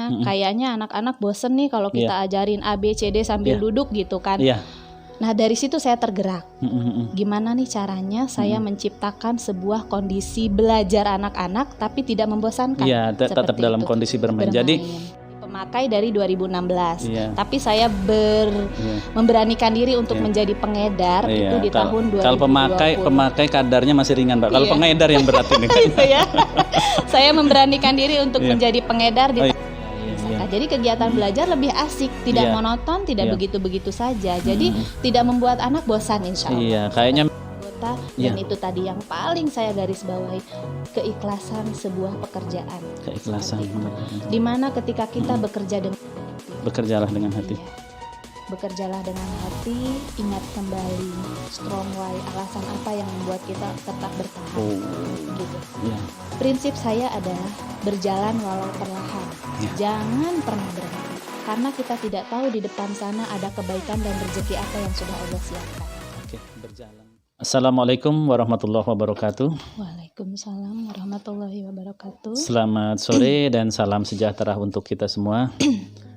misalnya kayaknya anak-anak bosen nih kalau kita ajarin A, B, C, D sambil duduk gitu kan. Nah dari situ saya tergerak. Gimana nih caranya saya menciptakan sebuah kondisi belajar anak-anak tapi tidak membosankan. Iya, tetap dalam kondisi bermain. Jadi pemakai dari 2016. Tapi saya memberanikan diri untuk menjadi pengedar itu di tahun 2020. Kalau pemakai kadarnya masih ringan, Mbak. Kalau pengedar yang berat ini. Itu ya. Saya memberanikan diri untuk menjadi pengedar di Jadi kegiatan belajar lebih asik, tidak monoton, tidak begitu-begitu saja. Jadi tidak membuat anak bosan insya Allah. Iya, kayaknya dan itu tadi yang paling saya garis bawahi, keikhlasan sebuah pekerjaan. Keikhlasan. Dimana ketika kita bekerjalah dengan hati. Bekerjalah dengan hati, ingat kembali strong why, alasan apa yang membuat kita tetap bertahan. Gitu. Prinsip saya adalah berjalan walau perlahan. Jangan pernah berhenti. Karena kita tidak tahu di depan sana ada kebaikan dan rezeki apa yang sudah Allah siapkan. Oke, berjalan. Assalamualaikum warahmatullahi wabarakatuh. Waalaikumsalam warahmatullahi wabarakatuh. Selamat sore dan salam sejahtera untuk kita semua.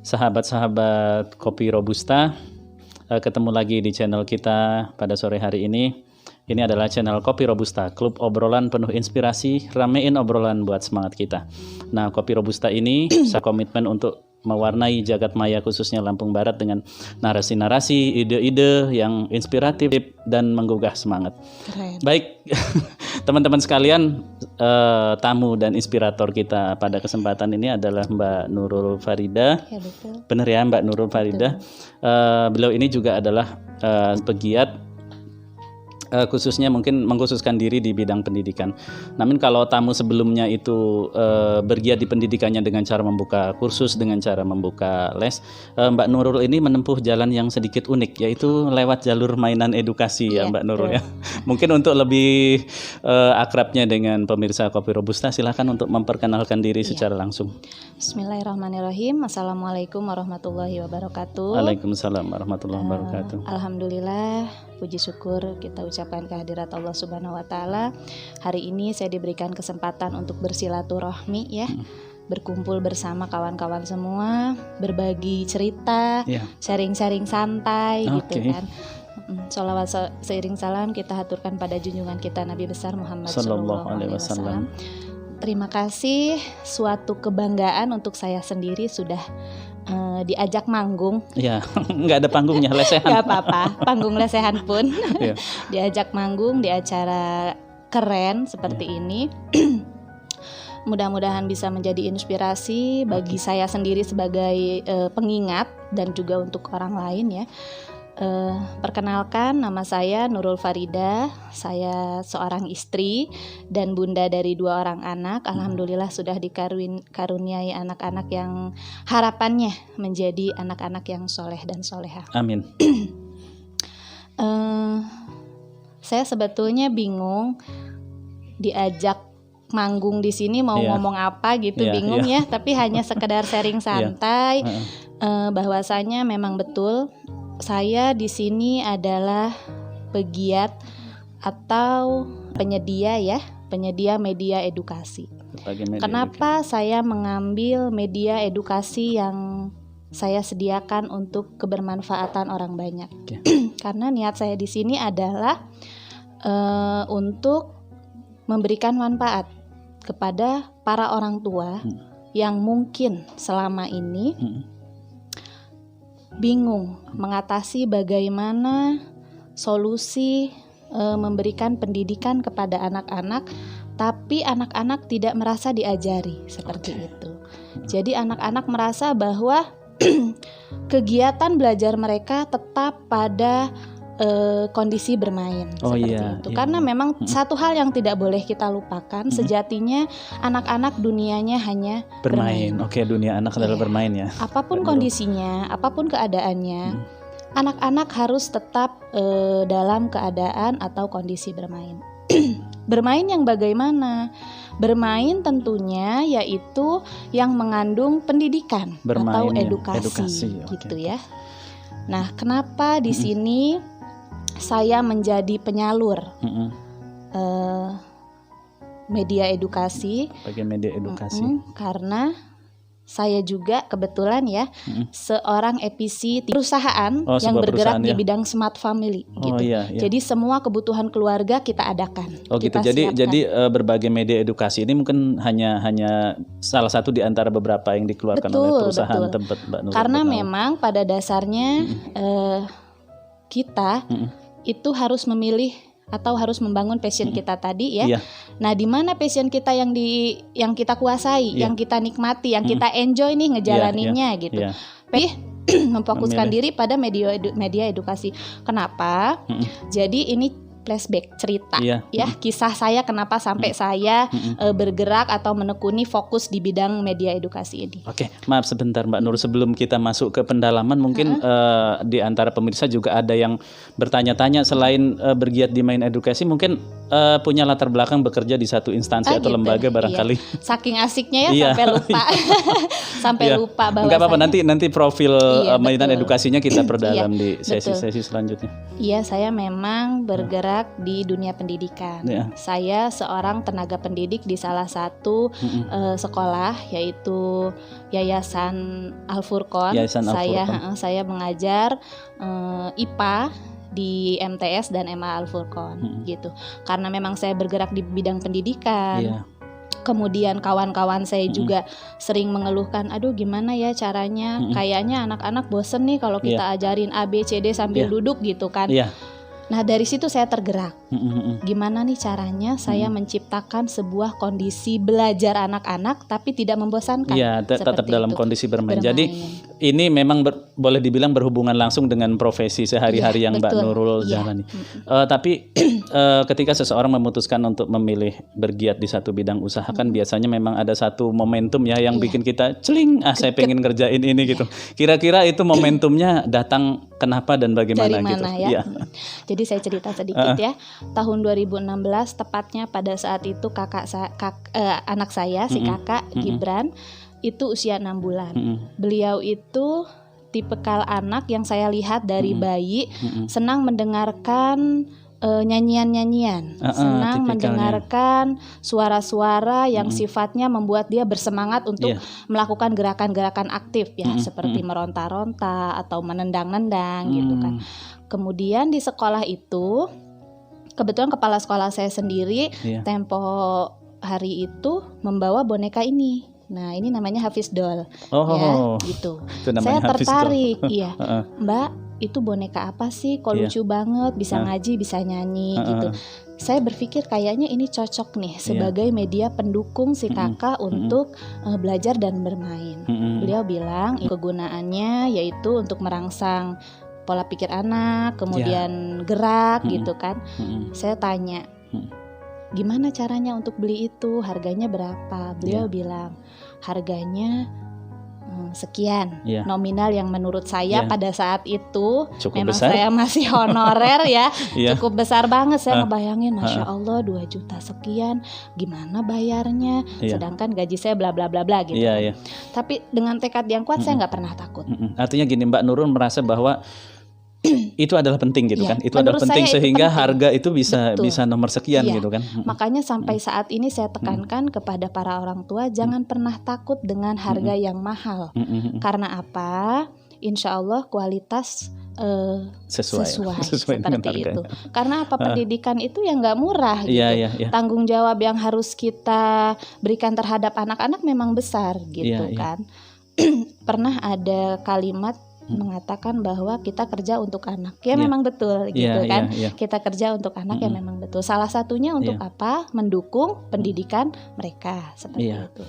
Sahabat-sahabat Kopi Robusta, ketemu lagi di channel kita pada sore hari ini. Ini adalah channel Kopi Robusta, klub obrolan penuh inspirasi, ramein obrolan buat semangat kita. Nah, Kopi Robusta ini saya komitmen untuk mewarnai jagat maya khususnya Lampung Barat dengan narasi-narasi, ide-ide yang inspiratif dan menggugah semangat. Keren. Baik, teman-teman sekalian, tamu dan inspirator kita pada kesempatan ini adalah Mbak Nurul Farida. Ya, betul. Benar ya, Mbak Nurul Farida. Beliau ini juga adalah pegiat, khususnya mungkin mengkhususkan diri di bidang pendidikan. Namun kalau tamu sebelumnya itu bergiat di pendidikannya dengan cara membuka kursus, dengan cara membuka les, Mbak Nurul ini menempuh jalan yang sedikit unik, yaitu lewat jalur mainan edukasi ya Mbak Nurul ya. Mungkin untuk lebih akrabnya dengan pemirsa Kopi Robusta, silakan untuk memperkenalkan diri secara langsung. Bismillahirrahmanirrahim. Assalamualaikum warahmatullahi wabarakatuh. Waalaikumsalam warahmatullahi wabarakatuh. Alhamdulillah, puji syukur kita ucapkan kehadirat Allah Subhanahu wa taala. Hari ini saya diberikan kesempatan untuk bersilaturahmi ya. Berkumpul bersama kawan-kawan semua, berbagi cerita, sharing-sharing santai gitu kan. Sholawat seiring salam kita haturkan pada junjungan kita Nabi besar Muhammad sallallahu alaihi wasallam. Terima kasih, suatu kebanggaan untuk saya sendiri sudah diajak manggung. Ya, nggak ada panggungnya, lesehan. Nggak apa-apa, panggung lesehan pun. Diajak manggung di acara keren seperti ini. Mudah-mudahan bisa menjadi inspirasi bagi saya sendiri sebagai pengingat dan juga untuk orang lain ya. Perkenalkan, nama saya Nurul Farida. Saya seorang istri dan bunda dari 2 orang anak. Alhamdulillah sudah dikaruniai anak-anak yang harapannya menjadi anak-anak yang soleh dan soleha. Amin. Saya sebetulnya bingung diajak manggung di sini mau ngomong apa gitu, bingung ya. Tapi hanya sekedar sharing santai. Bahwasanya memang betul. Saya di sini adalah pegiat atau penyedia media edukasi. Kenapa saya mengambil media edukasi yang saya sediakan untuk kebermanfaatan orang banyak? Karena niat saya di sini adalah untuk memberikan manfaat kepada para orang tua yang mungkin selama ini bingung mengatasi bagaimana solusi memberikan pendidikan kepada anak-anak, tapi anak-anak tidak merasa diajari seperti itu. Jadi anak-anak merasa bahwa kegiatan belajar mereka tetap pada kondisi bermain itu. Karena memang satu hal yang tidak boleh kita lupakan, sejatinya anak-anak dunianya hanya bermain. Oke, dunia anak adalah bermain ya. Apapun kondisinya, apapun keadaannya, anak-anak harus tetap dalam keadaan atau kondisi bermain. Bermain yang bagaimana? Bermain tentunya yaitu yang mengandung pendidikan atau edukasi gitu ya. Nah, kenapa di sini saya menjadi penyalur media edukasi? Sebagai media edukasi. Karena saya juga kebetulan ya seorang EPC perusahaan yang bergerak di bidang smart family gitu. Jadi semua kebutuhan keluarga kita adakan. Gitu. Jadi berbagai media edukasi ini mungkin hanya salah satu di antara beberapa yang dikeluarkan oleh perusahaan tempat Mbak Nurul. Karena memang pada dasarnya kita itu harus memilih atau harus membangun passion kita tadi ya. Nah, di mana passion kita yang kita kuasai, yang kita nikmati, yang kita enjoy nih ngejalaninnya gitu. Memfokuskan diri pada media edukasi. Kenapa? Jadi ini flashback cerita ya, kisah saya kenapa sampai saya bergerak atau menekuni fokus di bidang media edukasi ini. Oke, maaf sebentar Mbak Nur, sebelum kita masuk ke pendalaman mungkin di antara pemirsa juga ada yang bertanya-tanya selain bergiat di main edukasi mungkin punya latar belakang bekerja di satu instansi atau lembaga barangkali. Saking asiknya ya sampai lupa. Sampai lupa bahwa enggak apa-apa, nanti profil mainan edukasinya kita perdalam di sesi-sesi selanjutnya. Iya, saya memang bergerak di dunia pendidikan. Saya seorang tenaga pendidik di salah satu sekolah yaitu Yayasan Al-Furqon. Saya mengajar IPA di MTS dan MA Al-Furqon gitu. Karena memang saya bergerak di bidang pendidikan. Kemudian kawan-kawan saya juga sering mengeluhkan, aduh gimana ya caranya, kayaknya anak-anak bosen nih kalau kita ajarin A, B, C, D sambil duduk gitu kan. Nah dari situ saya tergerak, gimana nih caranya saya menciptakan sebuah kondisi belajar anak-anak tapi tidak membosankan. Tetap dalam kondisi bermain. Jadi ini memang boleh dibilang berhubungan langsung dengan profesi sehari-hari yang Mbak Nurul jalani. Tapi ketika seseorang memutuskan untuk memilih bergiat di satu bidang usaha kan biasanya memang ada satu momentum ya yang bikin kita celing, saya pengen ngerjain ini gitu. Kira-kira itu momentumnya datang kenapa dan bagaimana dari mana gitu? Ya? Jadi saya cerita sedikit ya. Tahun 2016 tepatnya pada saat itu anak saya si kakak Gibran itu usia 6 bulan. Beliau itu tipikal anak yang saya lihat dari bayi senang mendengarkan nyanyian-nyanyian, senang mendengarkan suara-suara yang sifatnya membuat dia bersemangat untuk melakukan gerakan-gerakan aktif ya, seperti meronta-ronta atau menendang-nendang gitu kan. Kemudian di sekolah itu kebetulan kepala sekolah saya sendiri tempo hari itu membawa boneka ini. Nah ini namanya Hafiz Doll, ya gitu. Saya tertarik, Mbak itu boneka apa sih? Kok lucu banget, bisa ngaji, bisa nyanyi gitu. Saya berpikir kayaknya ini cocok nih sebagai media pendukung si kakak untuk belajar dan bermain. Beliau bilang kegunaannya yaitu untuk merangsang pola pikir anak, kemudian gerak gitu kan. Saya tanya, gimana caranya untuk beli itu? Harganya berapa? Beliau bilang harganya sekian, nominal yang menurut saya pada saat itu cukup memang besar. Saya masih honorer ya, cukup besar banget. Saya ngebayangin, Masya Allah 2 juta sekian, gimana bayarnya? Sedangkan gaji saya bla bla bla bla gitu. Tapi dengan tekad yang kuat saya nggak pernah takut. Artinya gini, Mbak Nurul merasa bahwa itu adalah penting gitu kan, itu adalah penting sehingga penting. Harga itu bisa nomor sekian gitu kan. Makanya sampai saat ini saya tekankan kepada para orang tua jangan pernah takut dengan harga yang mahal. Karena apa? Insya Allah kualitas sesuai seperti itu. Karena apa, pendidikan itu yang nggak murah gitu. Tanggung jawab yang harus kita berikan terhadap anak-anak memang besar gitu kan. Pernah ada kalimat mengatakan bahwa kita kerja untuk anak, memang betul gitu kan. Kita kerja untuk anak memang betul. Salah satunya untuk apa? Mendukung pendidikan mereka seperti itu.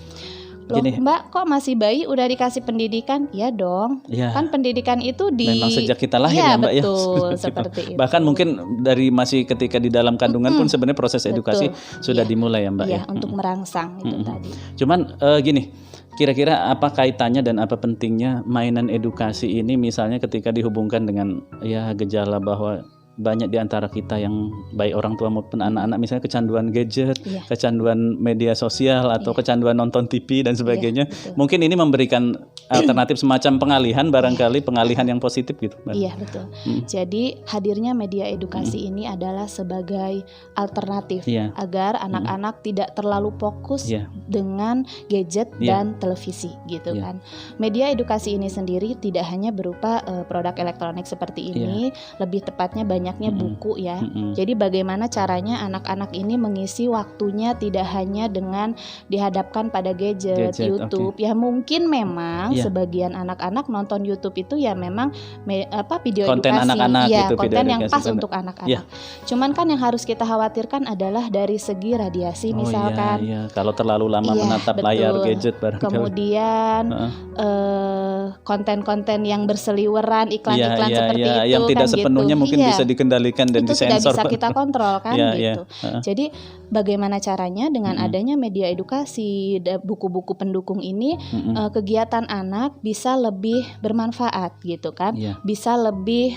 Loh Mbak, kok masih bayi udah dikasih pendidikan? Ya dong, kan pendidikan itu memang sejak kita lahir ya Mbak betul, seperti itu. Bahkan mungkin dari masih ketika di dalam kandungan pun sebenarnya proses edukasi sudah dimulai ya Mbak ya. Untuk merangsang itu tadi. Cuman gini, kira-kira apa kaitannya dan apa pentingnya mainan edukasi ini misalnya ketika dihubungkan dengan gejala bahwa banyak di antara kita yang baik orang tua maupun anak-anak misalnya kecanduan gadget, kecanduan media sosial atau kecanduan nonton TV dan sebagainya. Mungkin ini memberikan alternatif semacam pengalihan, barangkali pengalihan yang positif gitu, Mbak. Iya betul. Jadi hadirnya media edukasi ini adalah sebagai alternatif agar anak-anak tidak terlalu fokus dengan gadget dan televisi gitu kan. Media edukasi ini sendiri tidak hanya berupa produk elektronik seperti ini, lebih tepatnya banyaknya buku ya. Jadi bagaimana caranya anak-anak ini mengisi waktunya tidak hanya dengan dihadapkan pada gadget YouTube. Ya mungkin memang sebagian anak-anak nonton YouTube itu ya memang video konten edukasi, anak-anak gitu, konten yang pas untuk anak-anak. Cuman kan yang harus kita khawatirkan adalah dari segi radiasi misalkan. Kalau terlalu lama menatap layar gadget barangkali. Kemudian konten-konten yang berseliweran, iklan-iklan seperti itu yang tidak kan sepenuhnya gitu. mungkin bisa dikendalikan dan itu disensor. Tidak bisa kita kontrol kan gitu. Jadi bagaimana caranya dengan adanya media edukasi, buku-buku pendukung ini, kegiatan anak bisa lebih bermanfaat gitu kan, bisa lebih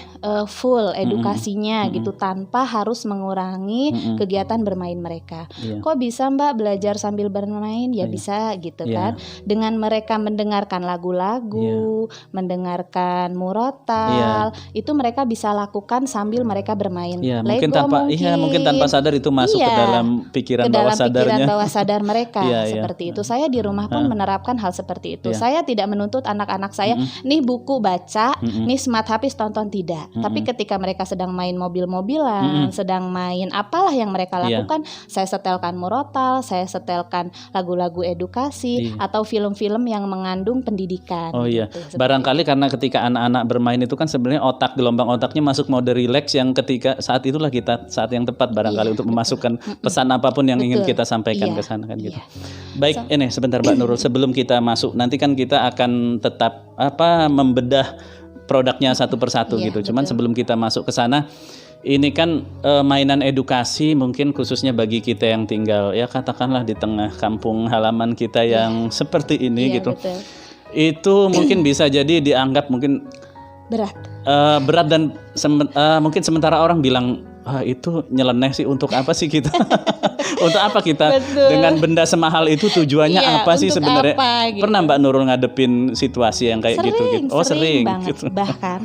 full edukasinya gitu tanpa harus mengurangi kegiatan bermain mereka. Kok bisa Mbak belajar sambil bermain? Ya bisa gitu kan. Dengan mereka mendengarkan lagu-lagu, mendengarkan murotal, itu mereka bisa lakukan sambil mereka bermain. Mungkin tanpa sadar itu masuk ke dalam pikiran bawah sadar mereka seperti itu. Saya di rumah pun menerapkan hal seperti itu. Saya tidak menuntut anak-anak saya nih buku baca, nih smart habis tonton, tidak. Tapi ketika mereka sedang main mobil-mobilan, sedang main apalah yang mereka lakukan, saya setelkan murotal, saya setelkan lagu-lagu edukasi atau film-film yang mengandung pendidikan. Gitu, barangkali karena ketika anak-anak bermain itu kan sebenarnya gelombang otaknya masuk mode relax, yang ketika saat itulah saat yang tepat barangkali untuk memasukkan pesan apapun yang ingin kita sampaikan ke sana kan gitu. Baik, ini sebentar Mbak Nurul, sebelum kita masuk nanti kan kita akan tetap membedah produknya satu persatu gitu. Cuman sebelum kita masuk ke sana, ini kan mainan edukasi mungkin khususnya bagi kita yang tinggal ya katakanlah di tengah kampung halaman kita yang seperti ini gitu. Betul. Itu mungkin bisa jadi dianggap mungkin berat dan mungkin sementara orang bilang itu nyeleneh sih, untuk apa sih kita untuk apa kita dengan benda semahal itu, tujuannya apa sih sebenarnya? Gitu. Pernah Mbak Nurul ngadepin situasi yang kayak gitu? Sering banget gitu. Bahkan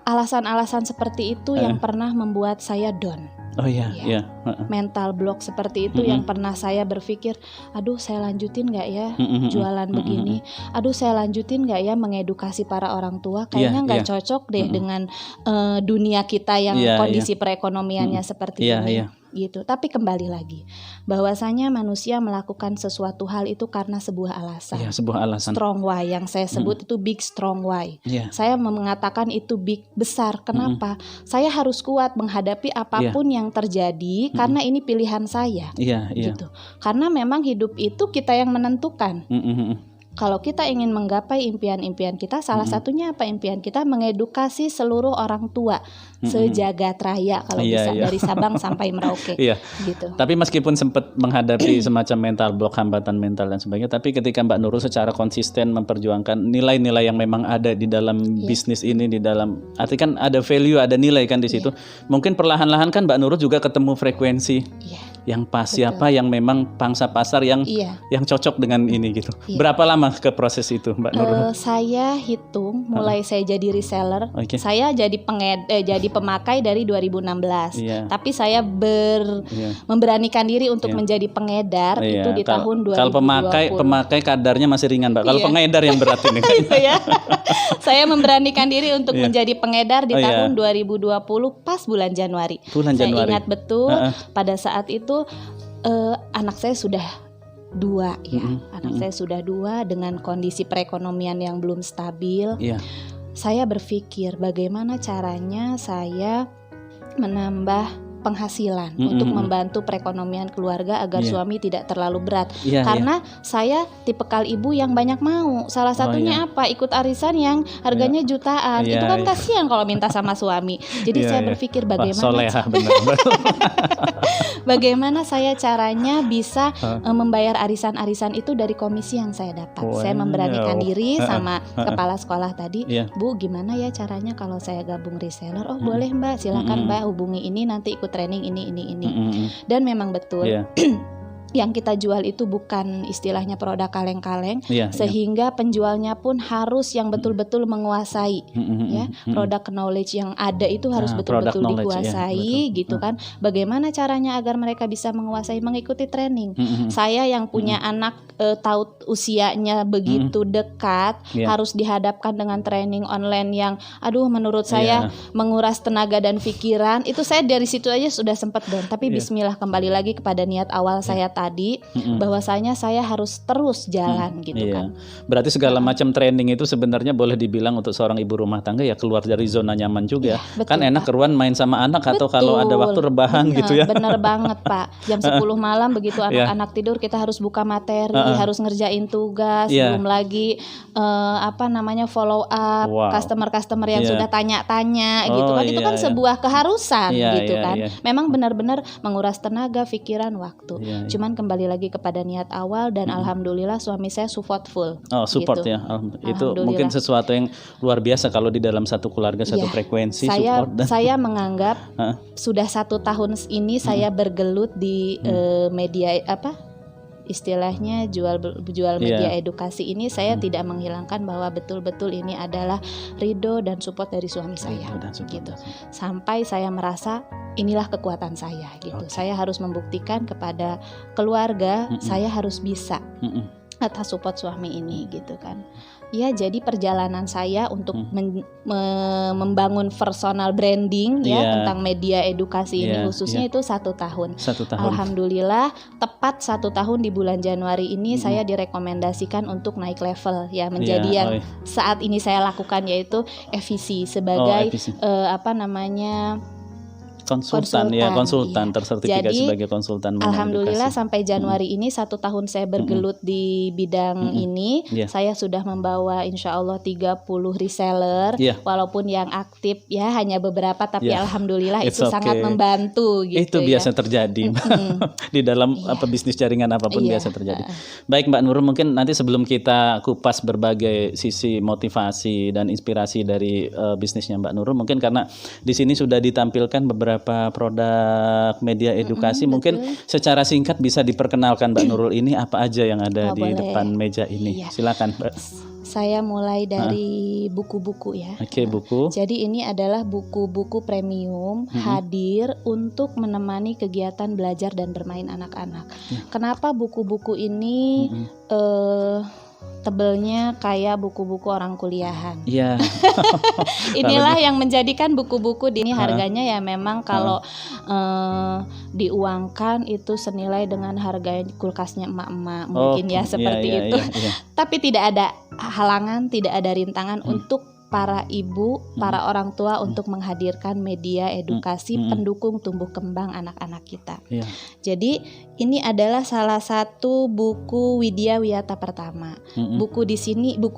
alasan-alasan seperti itu yang pernah membuat saya down. Mental block seperti itu yang pernah saya berpikir, aduh saya lanjutin gak ya jualan begini, aduh saya lanjutin gak ya mengedukasi para orang tua, kayaknya gak cocok deh dengan dunia kita yang kondisi perekonomiannya seperti ini gitu. Tapi kembali lagi, bahwasanya manusia melakukan sesuatu hal itu karena sebuah alasan. Sebuah alasan. Strong why yang saya sebut itu big strong why. Saya mengatakan itu big, besar. Kenapa? Saya harus kuat menghadapi apapun yang terjadi karena ini pilihan saya. Gitu. Karena memang hidup itu kita yang menentukan. Kalau kita ingin menggapai impian-impian kita, salah satunya apa impian kita? Mengedukasi seluruh orang tua sejagat raya, kalau bisa dari Sabang sampai Merauke. Gitu. Tapi meskipun sempat menghadapi semacam mental block, hambatan mental dan sebagainya, tapi ketika Mbak Nurul secara konsisten memperjuangkan nilai-nilai yang memang ada di dalam bisnis ini, di dalam arti kan ada value, ada nilai kan di situ. Mungkin perlahan-lahan kan Mbak Nurul juga ketemu frekuensi yang pas, siapa yang memang pangsa pasar yang cocok dengan ini gitu. Berapa lama ke proses itu Mbak Nurul? Saya hitung mulai saya jadi reseller, saya jadi pemakai dari 2016. Tapi saya memberanikan diri untuk menjadi pengedar itu di tahun 2020. Kalau pemakai kadarnya masih ringan Mbak. Kalau pengedar yang berat ini kan. Saya memberanikan diri untuk menjadi pengedar di tahun 2020 pas bulan Januari. Saya ingat betul pada saat itu anak saya sudah 2 anak saya sudah 2 dengan kondisi perekonomian yang belum stabil. Saya berpikir bagaimana caranya saya menambah penghasilan untuk membantu perekonomian keluarga agar suami tidak terlalu berat. Karena saya tipikal ibu yang banyak mau. Salah satunya apa? Ikut arisan yang harganya jutaan. Itu kan kasihan kalau minta sama suami. Jadi saya berpikir bagaimana saya caranya bisa membayar arisan-arisan itu dari komisi yang saya dapat. Saya memberanikan diri sama kepala sekolah tadi, Bu, gimana ya caranya kalau saya gabung reseller? Oh boleh Mbak, silakan Mbak hubungi ini nanti ikut training ini. Dan memang betul yang kita jual itu bukan istilahnya produk kaleng-kaleng, Iya, sehingga penjualnya pun harus yang betul-betul menguasai ya produk knowledge yang ada itu harus betul-betul dikuasai gitu kan. Bagaimana caranya agar mereka bisa menguasai, mengikuti training. Saya yang punya anak tahu usianya begitu dekat, harus dihadapkan dengan training online yang aduh menurut saya menguras tenaga dan pikiran. Itu saya dari situ aja sudah sempat down, tapi bismillah, kembali lagi kepada niat awal saya tadi, bahwasanya saya harus terus jalan gitu kan. Berarti segala macam training itu sebenarnya boleh dibilang untuk seorang ibu rumah tangga ya keluar dari zona nyaman juga. Kan enak keruan main sama anak atau kalau ada waktu rebahan gitu ya. Bener banget Pak. Jam 10 malam begitu anak-anak tidur kita harus buka materi, harus ngerjain tugas, belum lagi follow up customer yang sudah tanya-tanya gitu kan. Itu kan sebuah keharusan gitu kan. Memang benar-benar menguras tenaga, pikiran, waktu. Cuman kembali lagi kepada niat awal dan alhamdulillah suami saya supportful. Support gitu. Ya. Itu mungkin sesuatu yang luar biasa kalau di dalam satu keluarga satu frekuensi support. Saya menganggap sudah 1 tahun ini saya bergelut di media istilahnya jual media edukasi ini, saya tidak menghilangkan bahwa betul-betul ini adalah ridho dan support dari suami saya gitu. Sampai saya merasa inilah kekuatan saya gitu. Saya harus membuktikan kepada keluarga saya harus bisa atas support suami ini gitu kan. Ya, jadi perjalanan saya untuk membangun personal branding tentang media edukasi ini khususnya itu 1 tahun. 1 tahun. Alhamdulillah tepat 1 tahun di bulan Januari ini saya direkomendasikan untuk naik level ya menjadi yang saat ini saya lakukan, yaitu FVC sebagai konsultan tersertifikasi sebagai konsultan. Alhamdulillah sampai Januari ini 1 tahun saya bergelut di bidang ini. Saya sudah membawa insya Allah 30 reseller, walaupun yang aktif ya hanya beberapa, tapi alhamdulillah itu sangat membantu gitu. Itu biasa terjadi di dalam bisnis jaringan apapun biasa terjadi. Baik Mbak Nurul, mungkin nanti sebelum kita kupas berbagai sisi motivasi dan inspirasi dari bisnisnya Mbak Nurul, mungkin karena di sini sudah ditampilkan beberapa produk media edukasi, mungkin secara singkat bisa diperkenalkan Mbak Nurul ini apa aja yang ada di depan meja ini. Silakan Mbak. Saya mulai dari buku-buku ya. Buku. Jadi ini adalah buku-buku premium hadir untuk menemani kegiatan belajar dan bermain anak-anak. Kenapa buku-buku ini tebelnya kayak buku-buku orang kuliahan? Inilah yang menjadikan buku-buku ini harganya ya memang kalau diuangkan itu senilai dengan harga kulkasnya emak-emak mungkin seperti itu. Tapi tidak ada halangan, tidak ada rintangan untuk para ibu, para orang tua untuk menghadirkan media edukasi pendukung tumbuh kembang anak-anak kita. Jadi ini adalah salah satu buku Widya Wiyata pertama. Buku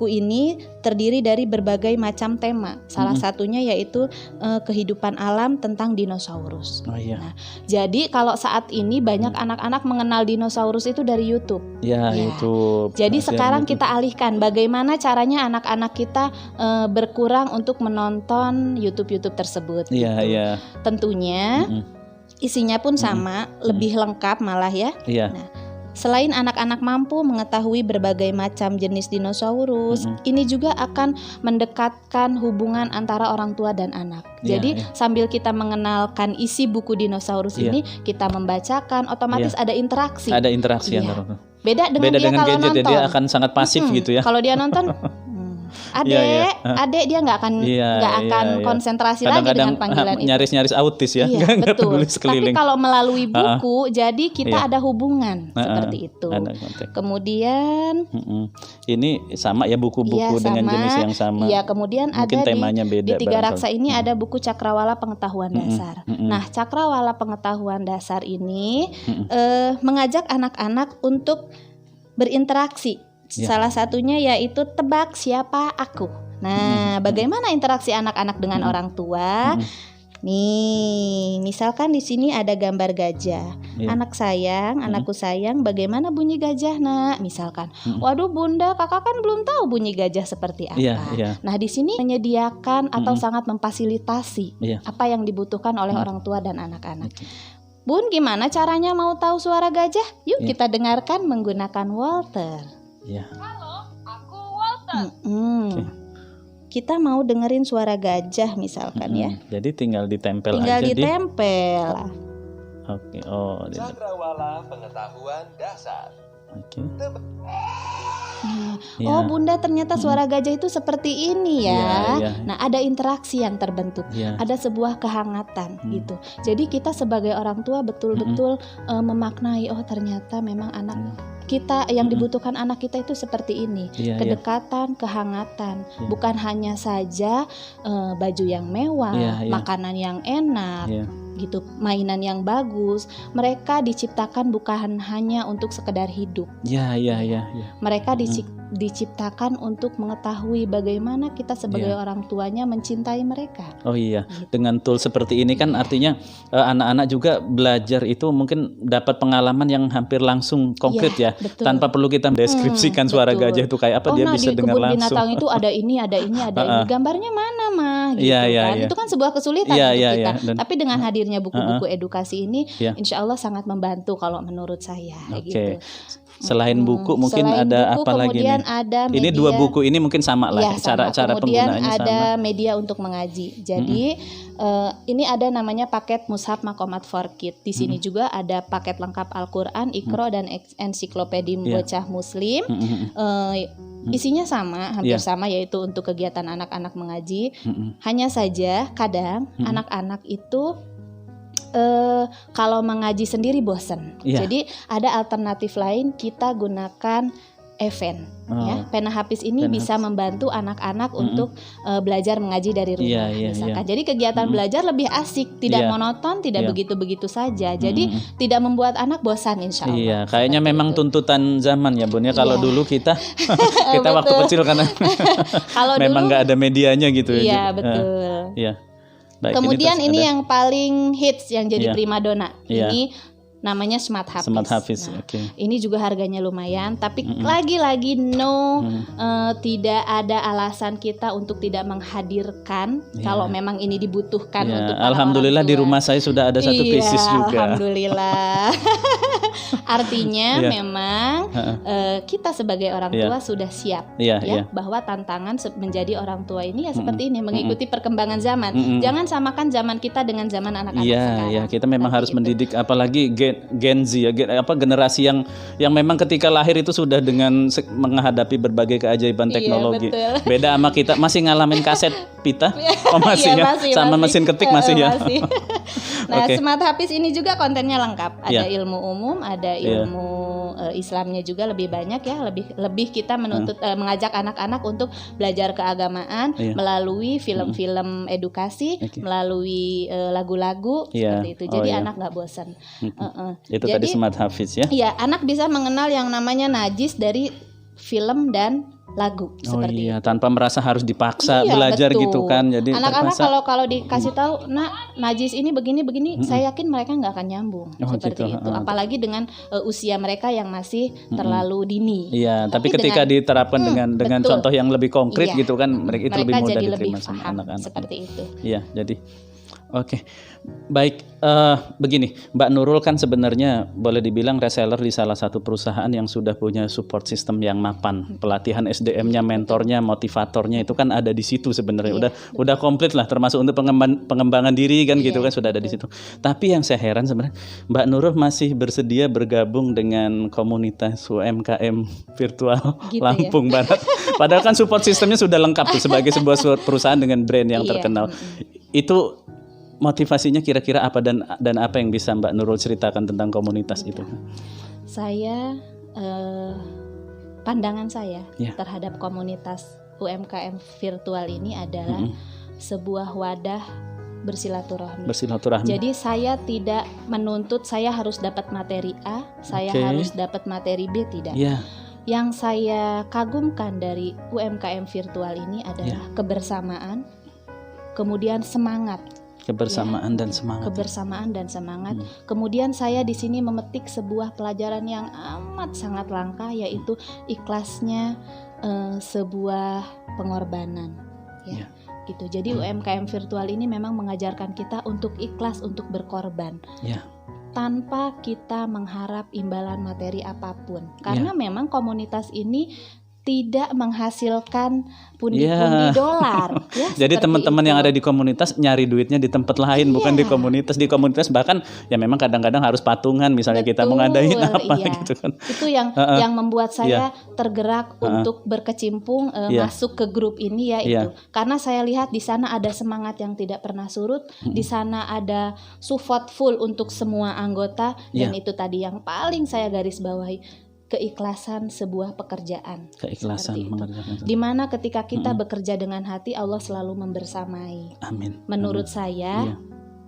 ini terdiri dari berbagai macam tema. Salah satunya yaitu kehidupan alam tentang dinosaurus. Nah, jadi kalau saat ini banyak anak-anak mengenal dinosaurus itu dari YouTube. YouTube. Jadi sekarang kita alihkan bagaimana caranya anak-anak kita berkurang untuk menonton YouTube tersebut. Tentunya isinya pun sama, lebih lengkap malah ya. Nah, selain anak-anak mampu mengetahui berbagai macam jenis dinosaurus, ini juga akan mendekatkan hubungan antara orang tua dan anak. Jadi sambil kita mengenalkan isi buku dinosaurus ini, kita membacakan, otomatis ada interaksi. Ada interaksi antara. Beda dengan dia kalau gadget, nonton. Dia akan sangat pasif gitu ya. Kalau dia nonton adek dia nggak akan konsentrasi lagi dengan panggilan itu. Nyaris autis ya. Betul. Tapi kalau melalui buku, jadi kita ada hubungan seperti itu. Kemudian ini sama ya buku-buku dengan jenis yang sama. Kemudian mungkin ada temanya beda. Di Tiga Raksa ini ada buku Cakrawala Pengetahuan Dasar. Nah, Cakrawala Pengetahuan Dasar ini mengajak anak-anak untuk berinteraksi. Salah satunya yaitu tebak siapa aku. Nah, bagaimana interaksi anak-anak dengan orang tua? Nih, misalkan di sini ada gambar gajah. Anakku sayang, bagaimana bunyi gajah, Nak? Misalkan. Waduh, Bunda, Kakak kan belum tahu bunyi gajah seperti apa. Nah, di sini menyediakan atau sangat memfasilitasi apa yang dibutuhkan oleh orang tua dan anak-anak. Bun, gimana caranya mau tahu suara gajah? Yuk kita dengarkan menggunakan Walter. Ya. Halo, aku Walter. Oke. Kita mau dengerin suara gajah misalkan ya. Jadi tinggal ditempel Tinggal aja ditempel. Oke. Oh, Cakrawala pengetahuan dasar. Oke. Ya. Oh, Bunda, ternyata suara gajah itu seperti ini ya. Ya. Nah, ada interaksi yang terbentuk. Ya. Ada sebuah kehangatan gitu. Jadi kita sebagai orang tua betul-betul memaknai, oh ternyata memang anak kita yang dibutuhkan anak kita itu seperti ini. Ya, Kedekatan, kehangatan. Bukan hanya saja baju yang mewah, Ya. makanan yang enak. Ya. Gitu, mainan yang bagus. Mereka diciptakan bukan hanya untuk sekedar hidup. Ya. Mereka diciptakan untuk mengetahui bagaimana kita sebagai orang tuanya mencintai mereka. Oh iya, dengan tool seperti ini kan artinya anak-anak juga belajar itu mungkin dapat pengalaman yang hampir langsung konkret ya, betul. tanpa perlu kita deskripsikan suara betul. gajah itu kayak apa, dia bisa dengar di kebun langsung. binatang itu ada ini, ada ini. Gambarnya mana mah? Gitu Iya. kan? Itu kan sebuah kesulitan Iya, untuk iya, kita. iya. Dan- Tapi dengan hadirnya buku-buku edukasi ini, Iya. insya Allah sangat membantu kalau menurut saya. Oke. Gitu. Selain buku mungkin Selain ada buku, apa lagi kemudian nih? ada Ini media. dua buku ini mungkin sama lah, Iya, sama. cara Kemudian penggunaannya ada sama. media untuk mengaji. Jadi ini ada namanya paket Mushaf Makomat for Kids. Di sini juga ada paket lengkap Al-Quran, Iqra dan ensiklopedia bocah Muslim. Isinya sama, hampir sama, yaitu untuk kegiatan anak-anak mengaji. Hanya saja kadang anak-anak itu kalau mengaji sendiri bosan. Iya. Jadi ada alternatif lain, kita gunakan event. Ya, Pena Hafiz ini bisa membantu anak-anak untuk belajar mengaji dari rumah. Misalkan. Jadi kegiatan belajar lebih asik, tidak monoton, tidak begitu-begitu saja. Jadi tidak membuat anak bosan, insya Allah. Iya, kayaknya memang tuntutan zaman ya Bun ya. Kalau dulu kita waktu kecil karena Kalau memang dulu, nggak ada medianya gitu ya. iya betul. Iya. Baik, Kemudian terus ini ada yang paling hits yang jadi primadona. Iya. Ini namanya Smart Hafiz. Smart Hafiz. Nah, Oke. ini juga harganya lumayan, tapi lagi-lagi tidak ada alasan kita untuk tidak menghadirkan kalau memang ini dibutuhkan Ya, untuk para alhamdulillah orang di tua. rumah saya sudah ada satu Iya, tesis juga. Alhamdulillah. Artinya Iya. memang kita sebagai orang Iya. tua sudah siap Iya, ya iya. bahwa tantangan menjadi orang tua ini ya seperti ini, mengikuti perkembangan zaman. Jangan samakan zaman kita dengan zaman anak-anak sekarang. Iya, kita memang harus Seperti itu. mendidik apalagi Gen Z ya, generasi yang memang ketika lahir itu sudah dengan menghadapi berbagai keajaiban Iya, teknologi. betul. Beda sama kita masih ngalamin kaset pita. Oh masih Iya, ya, sama mesin ketik masih ya. Masih. Nah, Oke. Smart Hafiz ini juga kontennya lengkap. Ada Iya. ilmu umum, ada ilmu Islamnya juga lebih banyak ya. Lebih kita menuntut mengajak anak-anak untuk belajar keagamaan Iya. melalui film-film edukasi, Oke. melalui lagu-lagu Iya. seperti itu. Oh, Jadi iya. anak nggak bosan. Itu Jadi, tadi Smart Hafiz ya. Iya, anak bisa mengenal yang namanya najis dari film dan lagu seperti Iya, tanpa merasa harus dipaksa Iya, belajar betul. gitu kan. Jadi anak-anak terpaksa. kalau dikasih tahu, nah najis ini begini, saya yakin mereka nggak akan nyambung Oh, seperti gitu. itu. Apalagi dengan usia mereka yang masih terlalu dini. Iya, tapi ketika dengan- diterapkan dengan betul. contoh yang lebih konkret Iya. gitu kan, mereka itu lebih Mereka mudah jadi lebih diterima sama paham anak-anak. seperti itu. Iya, jadi oke. Baik, begini, Mbak Nurul kan sebenarnya boleh dibilang reseller di salah satu perusahaan yang sudah punya support system yang mapan. Pelatihan SDM-nya, mentornya, motivatornya itu kan ada di situ sebenarnya. Udah komplit lah, termasuk untuk pengembangan diri kan gitu kan sudah ada di situ. Tapi yang saya heran sebenarnya Mbak Nurul masih bersedia bergabung dengan komunitas UMKM virtual Gitu Lampung Barat. Padahal kan support sistemnya sudah lengkap tuh sebagai sebuah perusahaan dengan brand yang Iya. terkenal. Itu motivasinya kira-kira apa dan apa yang bisa Mbak Nurul ceritakan tentang komunitas itu? Saya pandangan saya Ya. terhadap komunitas UMKM virtual ini adalah sebuah wadah bersilaturahmi. Bersilaturahmi. Jadi saya tidak menuntut saya harus dapat materi A, saya Oke. harus dapat materi B, tidak. Iya, Yang saya kagumkan dari UMKM virtual ini adalah kebersamaan, kemudian semangat, kebersamaan dan semangat. kebersamaan dan semangat. Kemudian saya di sini memetik sebuah pelajaran yang amat sangat langka, yaitu ikhlasnya sebuah pengorbanan. Ya. Ya. Gitu. Jadi UMKM virtual ini memang mengajarkan kita untuk ikhlas, untuk berkorban. Ya. tanpa kita mengharap imbalan materi apapun. Karena memang komunitas ini tidak menghasilkan pundi-pundi dolar. Ya, jadi teman-teman yang ada di komunitas nyari duitnya di tempat lain, bukan di komunitas. Di komunitas bahkan ya memang kadang-kadang harus patungan, misalnya kita mau ngadain apa gitu kan. Itu yang membuat saya tergerak untuk berkecimpung masuk ke grup ini ya itu. Karena saya lihat di sana ada semangat yang tidak pernah surut, di sana ada support full untuk semua anggota, dan itu tadi yang paling saya garis bawahi, keikhlasan sebuah pekerjaan. Keikhlasan mengerjakan. Dimana ketika kita bekerja dengan hati, Allah selalu membersamai. Amin. Menurut saya,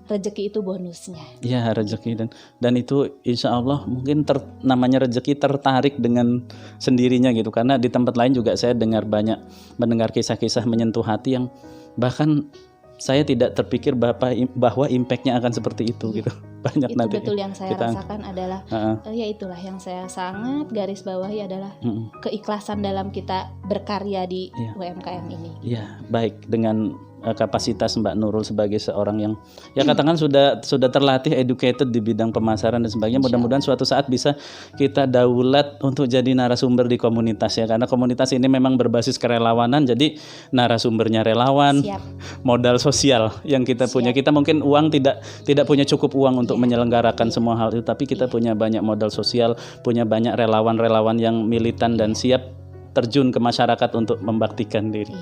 rezeki itu bonusnya. Iya, rezeki dan itu insya Allah mungkin namanya rezeki tertarik dengan sendirinya gitu. Karena di tempat lain juga saya mendengar kisah-kisah menyentuh hati yang bahkan saya tidak terpikir bahwa impact-nya akan seperti itu gitu. Banyak itu nanti. Betul yang saya rasakan adalah ya itulah yang saya sangat garis bawahi adalah keikhlasan dalam kita berkarya di UMKM ini. Iya, baik dengan kapasitas Mbak Nurul sebagai seorang yang ya katakan sudah terlatih, educated di bidang pemasaran dan sebagainya. Mudah-mudahan suatu saat bisa kita daulat untuk jadi narasumber di komunitas ya, karena komunitas ini memang berbasis kerelawanan. Jadi narasumbernya relawan, modal sosial yang kita punya. Kita mungkin uang tidak punya cukup uang untuk menyelenggarakan semua hal itu, tapi kita punya banyak modal sosial, punya banyak relawan-relawan yang militan dan siap terjun ke masyarakat untuk membaktikan diri.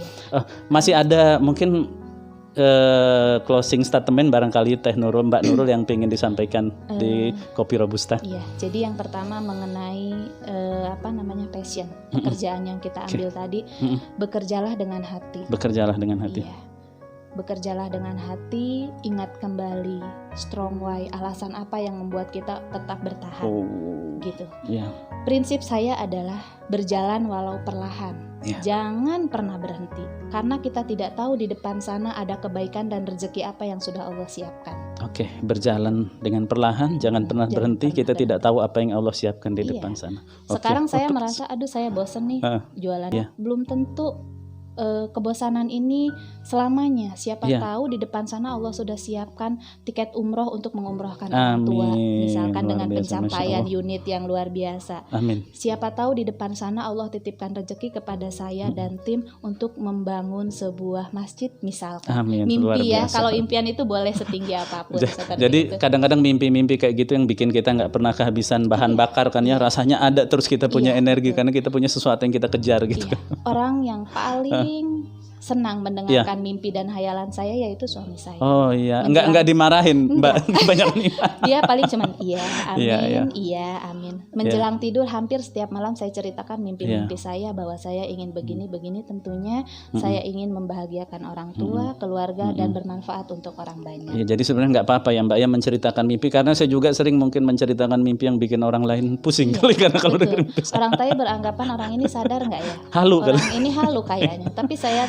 Masih ada mungkin closing statement barangkali Mbak Nurul yang ingin disampaikan di Kopi Robusta. Iya, jadi yang pertama mengenai passion, pekerjaan yang kita ambil tadi, bekerjalah dengan hati. Bekerjalah dengan hati. Iya. Bekerjalah dengan hati, ingat kembali strong why, alasan apa yang membuat kita tetap bertahan. Gitu. Yeah. Prinsip saya adalah berjalan walau perlahan. Yeah. Jangan pernah berhenti, karena kita tidak tahu di depan sana ada kebaikan dan rezeki apa yang sudah Allah siapkan. Oke, berjalan dengan perlahan, jangan pernah berhenti. Kita tidak tahu apa yang Allah siapkan di depan sana. Sekarang saya merasa, saya bosen nih jualan. Belum tentu kebosanan ini selamanya. Siapa tahu di depan sana Allah sudah siapkan tiket umroh untuk mengumrohkan orang tua, misalkan luar dengan biasa, pencapaian unit yang luar biasa. Amin. Siapa tahu di depan sana Allah titipkan rezeki kepada saya dan tim untuk membangun sebuah masjid misalkan. Amin. Mimpi ya, kalau impian itu boleh setinggi apapun. Jadi kadang-kadang mimpi-mimpi kayak gitu yang bikin kita nggak pernah kehabisan bahan bakar kan ya, rasanya ada terus kita punya energi karena kita punya sesuatu yang kita kejar gitu. Orang yang paling senang mendengarkan mimpi dan hayalan saya yaitu suami saya. Oh iya, enggak dimarahin Mbak, banyak nih. Dia paling cuman iya, amin. Menjelang tidur hampir setiap malam saya ceritakan mimpi-mimpi saya, bahwa saya ingin begini tentunya saya ingin membahagiakan orang tua, keluarga dan bermanfaat untuk orang banyak. Ya, jadi sebenarnya nggak apa-apa ya Mbak ya menceritakan mimpi, karena saya juga sering mungkin menceritakan mimpi yang bikin orang lain pusing kali karena kalau dengar mimpi. Orang tanya beranggapan orang ini sadar nggak ya? Halu orang ini halu kayaknya, tapi saya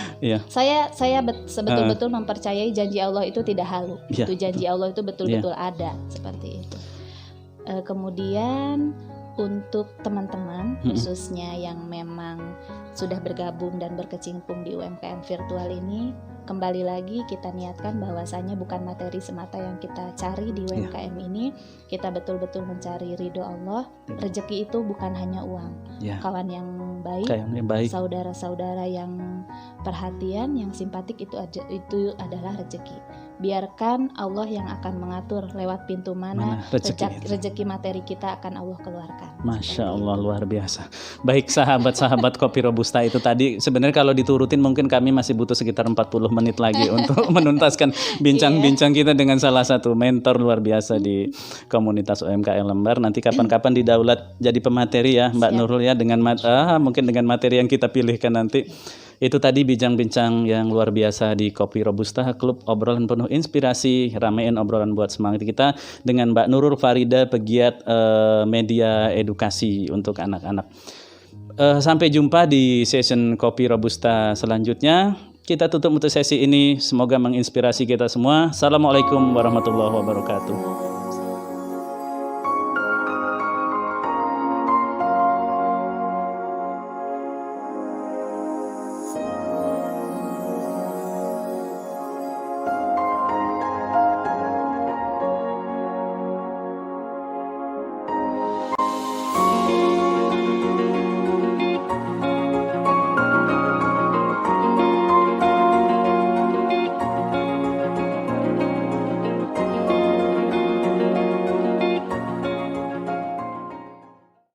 sebetul-betul mempercayai janji Allah itu tidak halu. Itu janji Allah itu betul-betul ada seperti itu. Kemudian untuk teman-teman khususnya yang memang sudah bergabung dan berkecimpung di UMKM virtual ini, kembali lagi kita niatkan bahwasanya bukan materi semata yang kita cari di UMKM ini, kita betul-betul mencari ridho Allah. Rezeki itu bukan hanya uang. Kawan yang baik, saudara-saudara yang perhatian, yang simpatik, itu adalah rezeki. Biarkan Allah yang akan mengatur lewat pintu mana rezeki materi kita akan Allah keluarkan. Masya Allah, luar biasa. Baik sahabat-sahabat Kopi Robusta, itu tadi sebenarnya kalau diturutin mungkin kami masih butuh sekitar 40 menit lagi untuk menuntaskan bincang-bincang kita dengan salah satu mentor luar biasa di komunitas UMKM Lembar. Nanti kapan-kapan didaulat jadi pemateri ya Mbak Nurul ya, dengan mungkin dengan materi yang kita pilihkan nanti. Itu tadi bincang-bincang yang luar biasa di Kopi Robusta, klub obrolan penuh inspirasi, ramein obrolan buat semangat kita dengan Mbak Nurul Farida, pegiat media edukasi untuk anak-anak. Sampai jumpa di session Kopi Robusta selanjutnya. Kita tutup untuk sesi ini, semoga menginspirasi kita semua. Assalamualaikum warahmatullahi wabarakatuh.